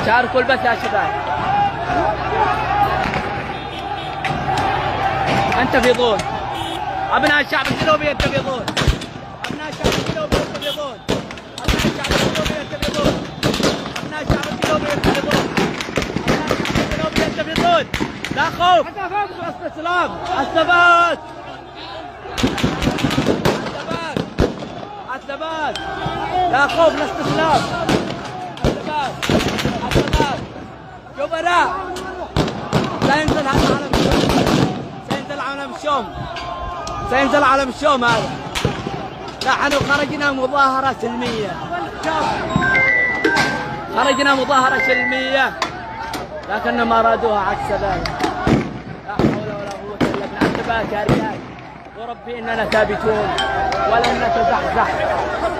شاركوا البث يا شباب. انتفضون ابناء الشعب الجنوبي، ينتفضون ابناء الشعب الجنوبي، ينتفضون ابناء الشعب الجنوبي، ينتفضون ابناء الشعب الجنوبي، ينتفضون ابناء الشعب الجنوبي، ينتفضون. لا خوف، السلام، الثبات، الثبات، لا خوف، لا استسلام، الثبات، الثبات. جبراء سينزل هذا علم الشوم، سينزل علم الشوم، سينزل علم الشوم هذا. نحن خرجنا مظاهرة سلمية، خرجنا مظاهرة سلمية لكنهم أرادوها عكس ذلك. لا حول ولا قوة إلا بالله. الثبات يا رجال، وربي إننا ثابتون ولن نتزحزح،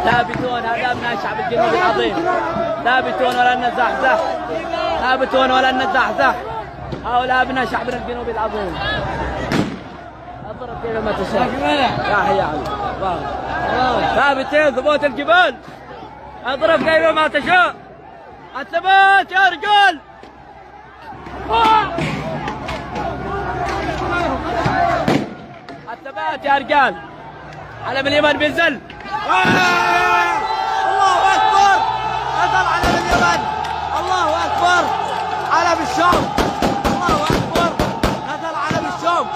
ثابتون. هذا أبناء الشعب الجنوبي العظيم، ثابتون ولن نتزحزح، ثابتون ولن نتزحزح. هؤلاء أبناء شعبنا الجنوبي العظيم. اضرب كيفما تشاء يا حي علي، ثابتين، ثبوت الجبال. اضرب كيفما تشاء. الثبات يا رجال. الثبات يا رجال. علم اليمن بينزل. الله اكبر. نزل علم اليمن. الله اكبر. علم الشام. الله اكبر. نزل علم الشام.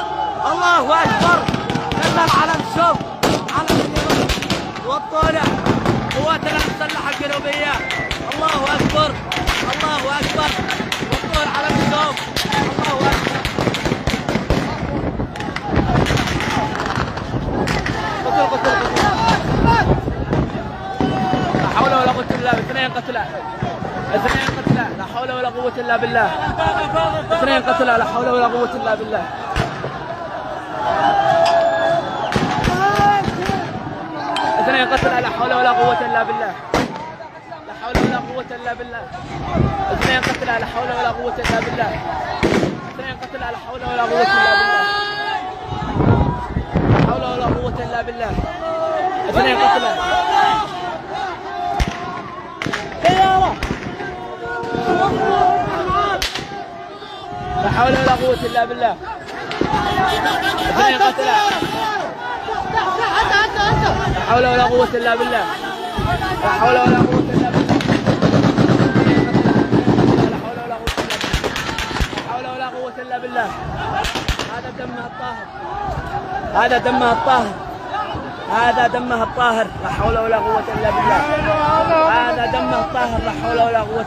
الله اكبر. نزل علم الشام. علم اليمن والطالع قواتنا المسلحه الجنوبيه. الله اكبر. الله اكبر. والطول علم الشام. الله اكبر. قتل قتل قتل. لا حول ولا قوة الا بالله. اثنين قتلى، اثنين قتلى، لا حول ولا قوة الا بالله. اثنين قتلى، لا حول ولا قوة الا بالله. اثنين قتلى، لا حول ولا قوة الا بالله. لا حول ولا قوة الا بالله. اثنين قتلى، لا حول ولا قوة الا بالله. اثنين قتلى، لا حول ولا قوة الا بالله. لا حول ولا قوة الا بالله. اثنين قتلى. سيارة. لا حول ولا قوة الا بالله. اثنين قتلى. لا حول ولا قوة الا بالله. لا حول ولا قوة الا بالله. لا حول ولا قوة الا بالله. لا حول ولا قوة الا بالله. هذا دمها الطاهر، هذا دمها الطاهر، هذا دمها الطاهر. لا حول ولا قوة الا بالله. هذا دمها الطاهر. لا حول ولا قوة